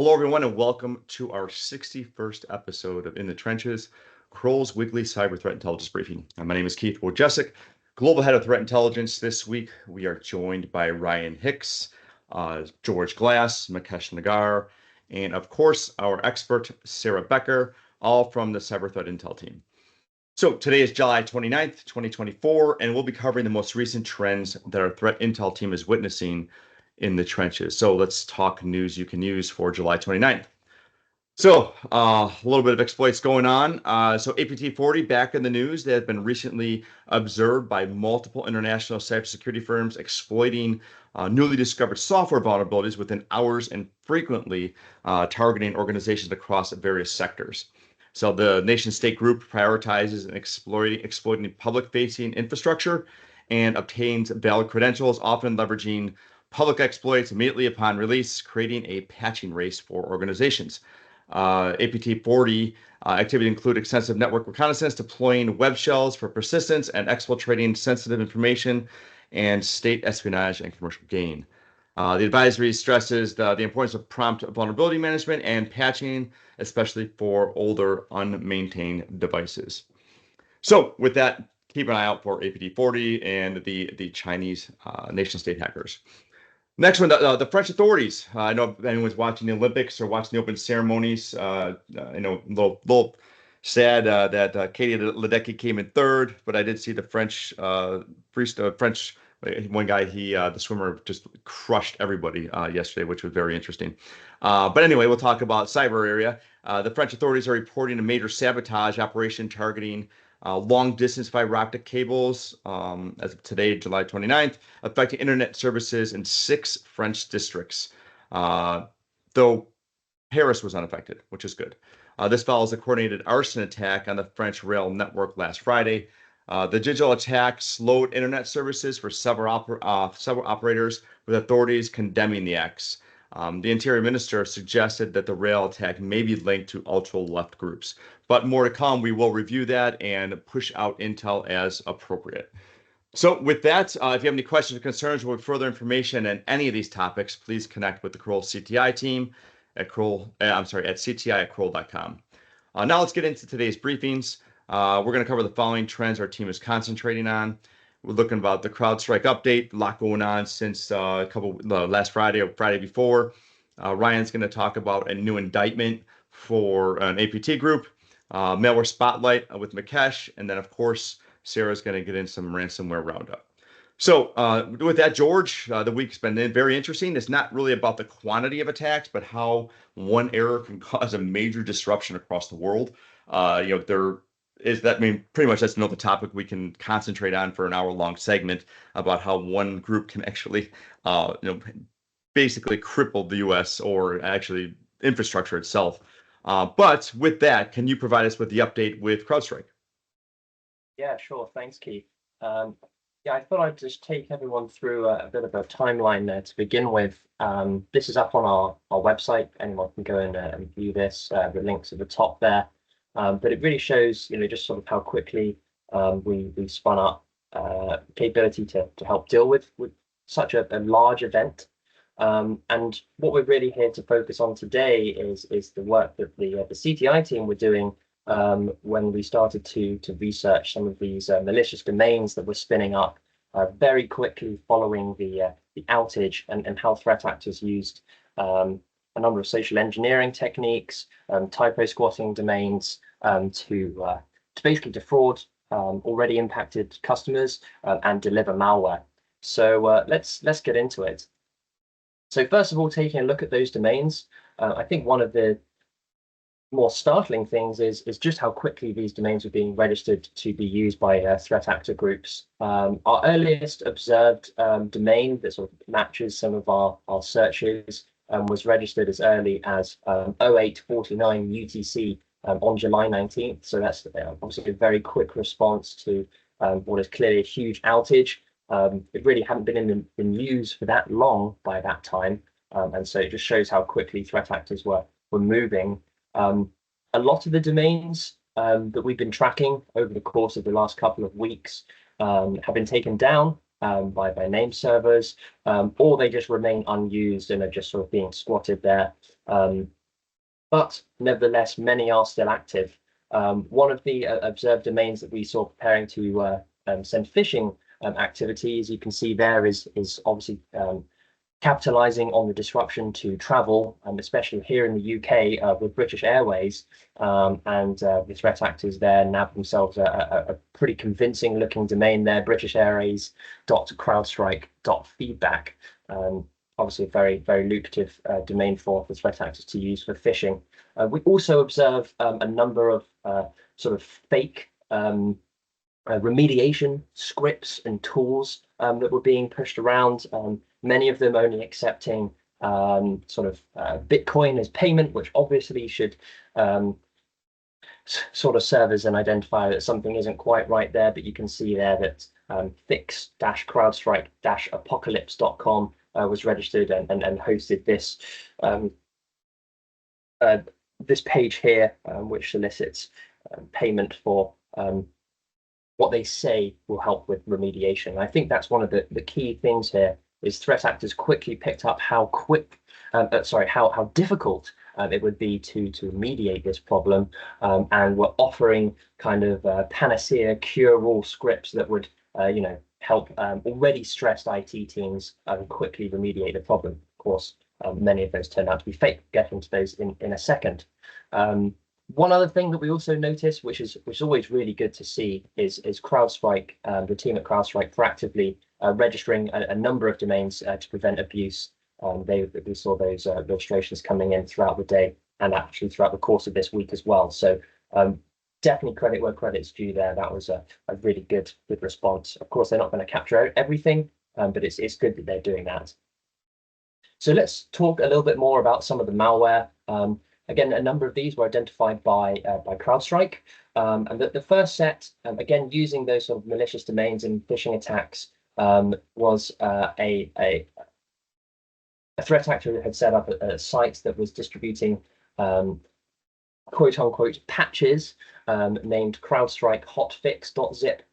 Hello, everyone, and welcome to our 61st episode of In the Trenches, Kroll's weekly cyber threat intelligence briefing. My name is Keith Wojcicki, Global Head of Threat Intelligence. This week, we are joined by Ryan Hicks, George Glass, Mukesh Nagar, and of course, our expert, Sarah Becker, all from the Cyber Threat Intel team. So today is July 29th, 2024, and we'll be covering the most recent trends that our threat intel team is witnessing in the trenches. So let's talk news you can use for July 29th. So a little bit of exploits going on. So APT40 back in the news. They have been recently observed by multiple international cybersecurity firms exploiting newly discovered software vulnerabilities within hours and frequently targeting organizations across various sectors. So the nation-state group prioritizes and exploiting public-facing infrastructure and obtains valid credentials, often leveraging public exploits immediately upon release, creating a patching race for organizations. APT40 activity include extensive network reconnaissance, deploying web shells for persistence, and exfiltrating sensitive information and state espionage and commercial gain. The advisory stresses the importance of prompt vulnerability management and patching, especially for older, unmaintained devices. So with that, keep an eye out for APT40 and the Chinese nation-state hackers. Next one, the French authorities. I know if anyone's watching the Olympics or watching the open ceremonies, I know a little sad that Katie Ledecky came in third, but I did see the French French one guy, the swimmer just crushed everybody yesterday, which was very interesting. But anyway, we'll talk about cyber area. The French authorities are reporting a major sabotage operation targeting long-distance fiber optic cables as of today, July 29th, affecting internet services in 6 French districts, though Paris was unaffected, which is good. This follows a coordinated arson attack on the French rail network last Friday. The digital attack slowed internet services for several operators, with authorities condemning the acts. The Interior Minister suggested that the rail attack may be linked to ultra-left groups. But more to come. We will review that and push out intel as appropriate. So with that, if you have any questions or concerns with further information on any of these topics, please connect with the Kroll CTI team at CTI@Kroll.com. Now let's get into today's briefings. We're going to cover the following trends our team is concentrating on. We're looking about the CrowdStrike update, a lot going on since last Friday or Friday before. Ryan's going to talk about a new indictment for an APT group, Malware Spotlight with Mukesh, and then, of course, Sarah's going to get in some Ransomware Roundup. So with that, George, the week's been very interesting. It's not really about the quantity of attacks, but how one error can cause a major disruption across the world. Pretty much that's another topic we can concentrate on for an hour-long segment about how one group can actually, basically cripple the U.S. or actually infrastructure itself. But with that, can you provide us with the update with CrowdStrike? Yeah, sure. Thanks, Keith. I thought I'd just take everyone through a bit of a timeline there to begin with. This is up on our website. Anyone can go and view this. The link's at the top there. But it really shows, just sort of how quickly we spun up capability to help deal with such a large event. And what we're really here to focus on today is the work that the CTI team were doing when we started to research some of these malicious domains that were spinning up very quickly following the outage, and how threat actors used a number of social engineering techniques, typo squatting domains to basically defraud already impacted customers and deliver malware. So let's get into it. So first of all, taking a look at those domains, I think one of the more startling things is just how quickly these domains were being registered to be used by threat actor groups. Our earliest observed domain that sort of matches some of our searches was registered as early as 0849 UTC on July 19th. So that's obviously a very quick response to what is clearly a huge outage. It really hadn't been in the news for that long by that time. And so it just shows how quickly threat actors were moving. A lot of the domains that we've been tracking over the course of the last couple of weeks have been taken down. by name servers, or they just remain unused and are just sort of being squatted there. But nevertheless, many are still active. One of the observed domains that we saw preparing to send phishing activities, you can see there is obviously capitalizing on the disruption to travel, especially here in the UK with British Airways, and the threat actors there nabbed themselves a pretty convincing looking domain there, BritishAirways.crowdstrike.feedback. Obviously a very, very lucrative domain for threat actors to use for phishing. We also observe a number of sort of fake remediation scripts and tools that were being pushed around, many of them only accepting sort of Bitcoin as payment, which obviously should sort of serve as an identifier that something isn't quite right there. But you can see there that fix-crowdstrike-apocalypse.com was registered and hosted this this page here, which solicits payment for what they say will help with remediation. I think that's one of the key things here is threat actors quickly picked up how how difficult it would be to remediate this problem, and were offering kind of panacea cure-all scripts that would help already stressed IT teams quickly remediate the problem. Of course, many of those turned out to be fake. We'll get into those in a second. One other thing that we also notice, which is always really good to see, is CrowdStrike, the team at CrowdStrike, proactively registering a number of domains to prevent abuse. We saw those registrations coming in throughout the day and actually throughout the course of this week as well. So definitely credit where credit's due there. That was a really good response. Of course, they're not going to capture everything, but it's good that they're doing that. So let's talk a little bit more about some of the malware. Again, a number of these were identified by CrowdStrike, and the first set, again using those sort of malicious domains and phishing attacks, was a threat actor that had set up a site that was distributing quote unquote patches named CrowdStrike hotfix.zip.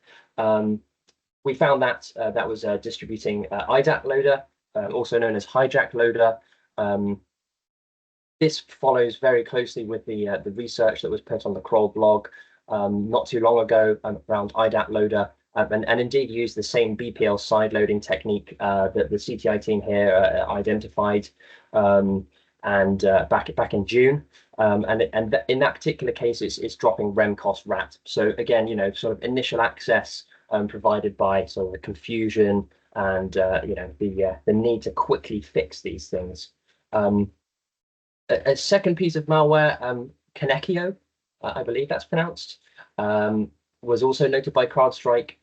We found that that was distributing IDAT loader, also known as hijack loader. This follows very closely with the research that was put on the Kroll blog not too long ago around IDAT loader, and indeed used the same BPL side loading technique that the CTI team here identified back in June. And in that particular case, it's dropping remcost rat. So again, sort of initial access provided by sort of the confusion and the need to quickly fix these things. A second piece of malware, Kanekio, I believe that's pronounced, was also noted by CrowdStrike,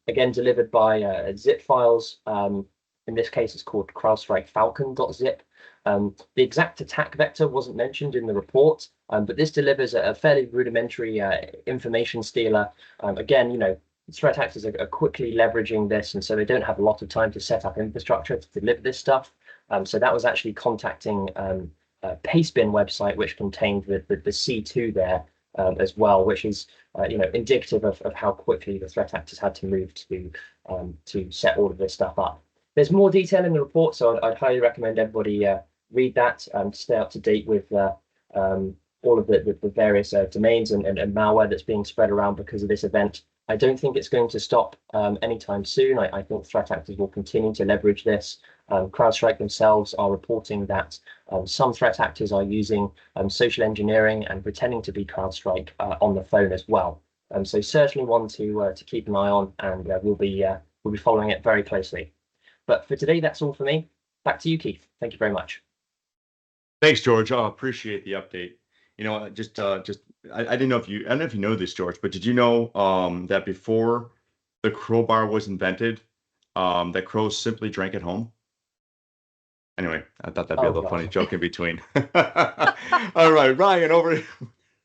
again delivered by zip files. In this case, it's called CrowdStrike Falcon.zip. The exact attack vector wasn't mentioned in the report, but this delivers a fairly rudimentary information stealer. Again, threat actors are quickly leveraging this, and so they don't have a lot of time to set up infrastructure to deliver this stuff. So that was actually contacting Pastebin website, which contained the C2 there as well, which is indicative of how quickly the threat actors had to move to set all of this stuff up. There's more detail in the report, so I'd highly recommend everybody read that to stay up to date with all of the various domains and malware that's being spread around because of this event. I don't think it's going to stop anytime soon. I think threat actors will continue to leverage this. CrowdStrike themselves are reporting that some threat actors are using social engineering and pretending to be CrowdStrike on the phone as well. So certainly one to keep an eye on, and we'll be following it very closely. But for today, that's all for me. Back to you, Keith. Thank you very much. Thanks, George. I appreciate the update. I didn't know if I don't know if you know this, George, but did you know that before the crowbar was invented, that crows simply drank at home? Anyway, I thought that'd be a little funny joke in between. All right, Ryan,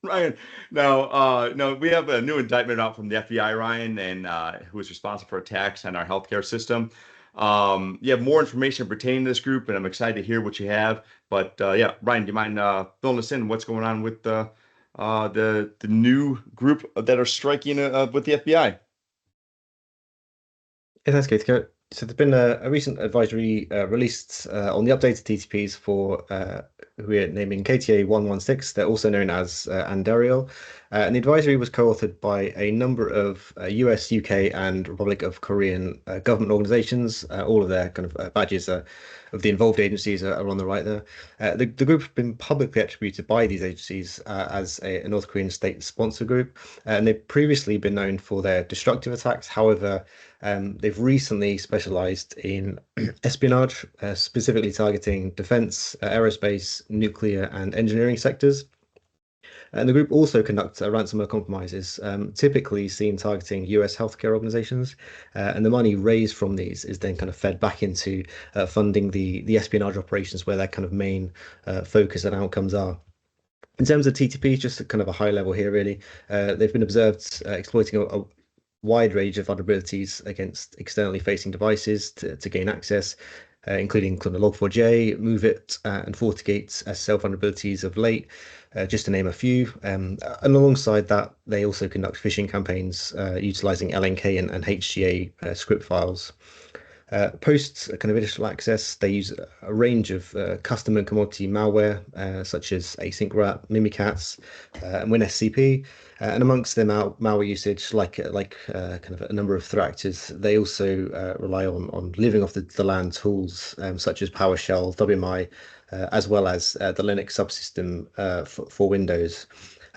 Ryan. Now, we have a new indictment out from the FBI, Ryan, and who is responsible for attacks on our healthcare system. You have more information pertaining to this group, and I'm excited to hear what you have. But yeah, Ryan, do you mind filling us in? What's going on with the new group that are striking with the FBI? Yeah, that's good. So there's been a recent advisory released on the updated TTPs for who we're naming KTA 116. They're also known as ANDARIEL. And the advisory was co-authored by a number of US, UK, and Republic of Korean government organizations. All of their kind of badges of the involved agencies are on the right there. The group has been publicly attributed by these agencies as a North Korean state sponsor group, and they've previously been known for their destructive attacks. However, they've recently specialized in espionage, specifically targeting defense, aerospace, nuclear, and engineering sectors. And the group also conducts ransomware compromises, typically seen targeting US healthcare organizations. And the money raised from these is then kind of fed back into funding the espionage operations where their kind of main focus and outcomes are. In terms of TTP, just kind of a high level here, really. They've been observed exploiting a wide range of vulnerabilities against externally facing devices to gain access, including kind of Log4j, MoveIt, and FortiGate as self vulnerabilities of late, just to name a few. And alongside that, they also conduct phishing campaigns utilizing LNK and HGA script files. Post kind of additional access, they use a range of custom and commodity malware, such as AsyncRat, Mimikatz, and WinSCP. And amongst their malware usage, like kind of a number of threat actors, they also rely on living off the LAN tools, such as PowerShell, WMI, as well as the Linux subsystem for Windows.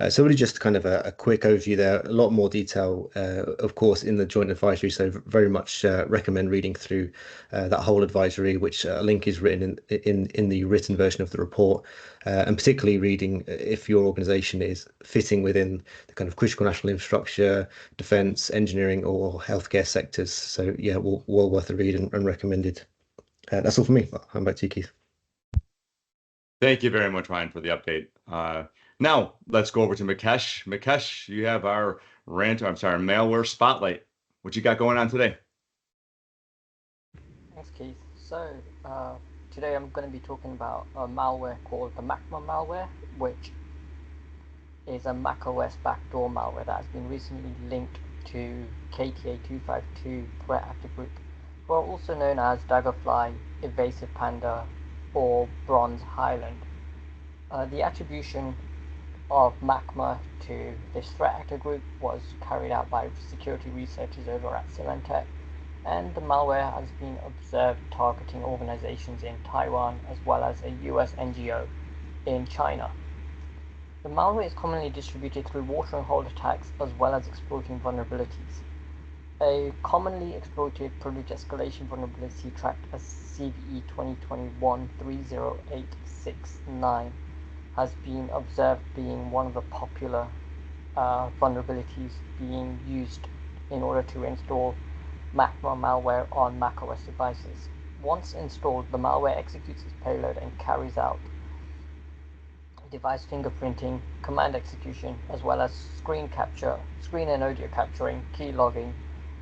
So really just kind of a quick overview there, a lot more detail, of course, in the joint advisory. So very much recommend reading through that whole advisory, which a link is written in the written version of the report, and particularly reading if your organization is fitting within the kind of critical national infrastructure, defense, engineering, or healthcare sectors. So yeah, well worth a read and recommended. That's all for me. I'm back to you, Keith. Thank you very much, Ryan, for the update. Now let's go over to Mikesh. Mikesh, you have our malware spotlight. What you got going on today? Thanks, Keith. So, today I'm going to be talking about a malware called the MACMA malware, which is a macOS backdoor malware that has been recently linked to KTA 252 threat actor group, who are also known as Daggerfly, Evasive Panda, or Bronze Highland. The attribution of MACMA to this threat actor group was carried out by security researchers over at Symantec, and the malware has been observed targeting organizations in Taiwan as well as a US NGO in China. The malware is commonly distributed through watering hole attacks as well as exploiting vulnerabilities. A commonly exploited privilege escalation vulnerability tracked as CVE 2021-30869 has been observed being one of the popular vulnerabilities being used in order to install MACMA malware on macOS devices. Once installed, the malware executes its payload and carries out device fingerprinting, command execution, as well as screen and audio capturing, key logging,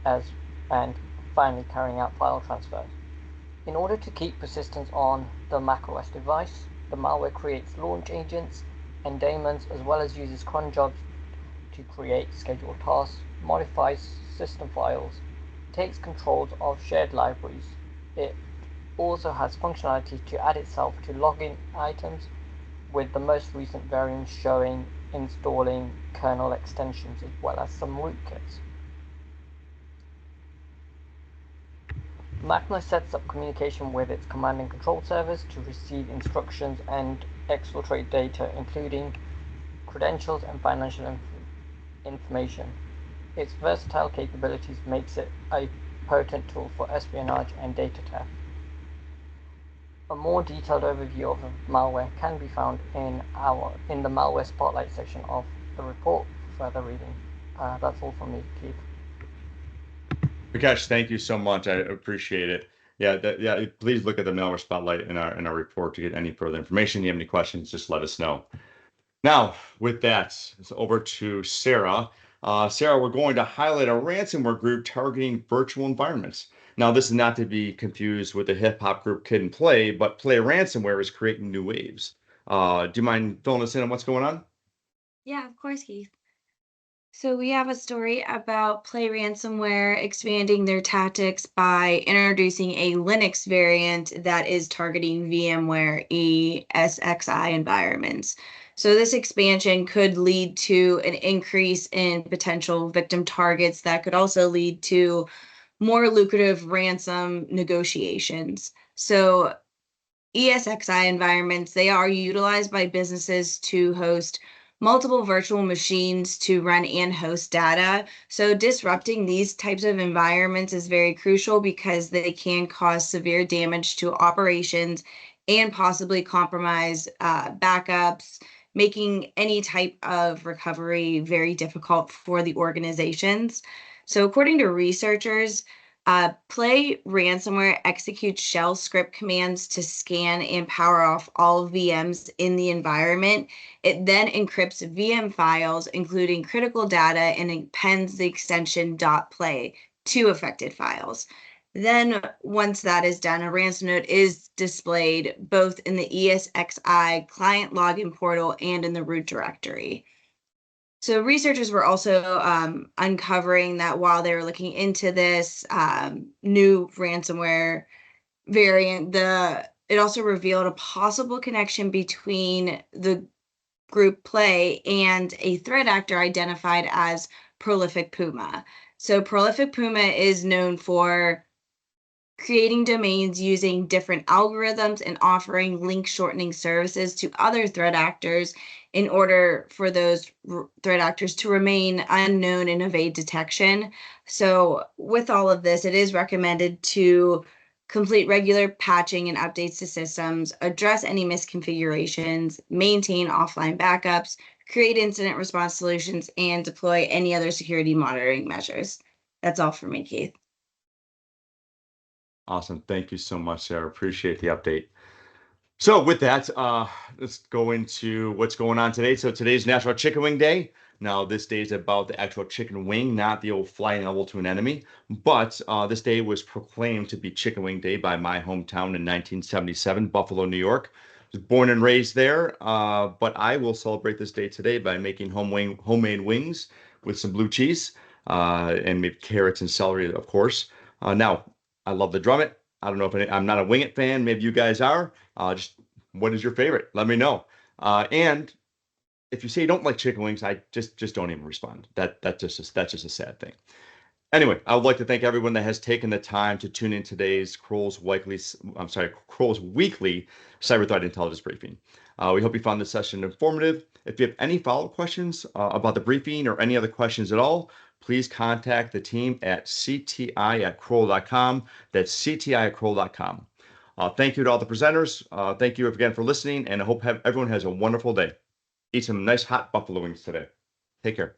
and finally carrying out file transfers. In order to keep persistence on the macOS device, the malware creates launch agents and daemons, as well as uses cron jobs to create scheduled tasks, modifies system files, takes controls of shared libraries. It also has functionality to add itself to login items, with the most recent variants showing installing kernel extensions as well as some rootkits. MACMA sets up communication with its command and control servers to receive instructions and exfiltrate data, including credentials and financial information. Its versatile capabilities makes it a potent tool for espionage and data theft. A more detailed overview of the malware can be found in the malware spotlight section of the report for further reading. That's all from me, Keith. Mikesh, thank you so much. I appreciate it. Yeah, please look at the malware spotlight in our report to get any further information. If you have any questions, just let us know. Now, with that, it's over to Sarah. Sarah, we're going to highlight a ransomware group targeting virtual environments. Now, this is not to be confused with the hip hop group Kid and Play, but Play Ransomware is creating new waves. Do you mind filling us in on what's going on? Yeah, of course, Keith. So we have a story about Play Ransomware expanding their tactics by introducing a Linux variant that is targeting VMware ESXi environments. So this expansion could lead to an increase in potential victim targets that could also lead to more lucrative ransom negotiations. So ESXi environments, they are utilized by businesses to host multiple virtual machines to run and host data. So disrupting these types of environments is very crucial because they can cause severe damage to operations and possibly compromise backups, making any type of recovery very difficult for the organizations. So according to researchers, Play Ransomware executes shell script commands to scan and power off all VMs in the environment. It then encrypts VM files, including critical data, and appends the extension .play to affected files. Then, once that is done, a ransom note is displayed both in the ESXi client login portal and in the root directory. So researchers were also uncovering that while they were looking into this new ransomware variant, it also revealed a possible connection between the group Play and a threat actor identified as Prolific Puma. So Prolific Puma is known for creating domains using different algorithms and offering link shortening services to other threat actors in order for those threat actors to remain unknown and evade detection. So with all of this, it is recommended to complete regular patching and updates to systems, address any misconfigurations, maintain offline backups, create incident response solutions, and deploy any other security monitoring measures. That's all for me, Keith. Awesome. Thank you so much, Sarah. Appreciate the update. So with that, let's go into what's going on today. So today's National Chicken Wing Day. Now, this day is about the actual chicken wing, not the old flying elbow to an enemy. But this day was proclaimed to be Chicken Wing Day by my hometown in 1977, Buffalo, New York. I was born and raised there, but I will celebrate this day today by making homemade wings with some blue cheese and maybe carrots and celery, of course. Now, I love the Drummit. I don't know if I'm not a Wing It fan. Maybe you guys are. Just what is your favorite? Let me know. And if you say you don't like chicken wings, I just don't even respond. That's just a sad thing. Anyway, I would like to thank everyone that has taken the time to tune in today's Kroll's Weekly Cyber Threat Intelligence Briefing. We hope you found this session informative. If you have any follow-up questions about the briefing or any other questions at all, please contact the team at cti@kroll.com. That's cti@kroll.com. Thank you to all the presenters. Thank you again for listening, and I hope everyone has a wonderful day. Eat some nice hot buffalo wings today. Take care.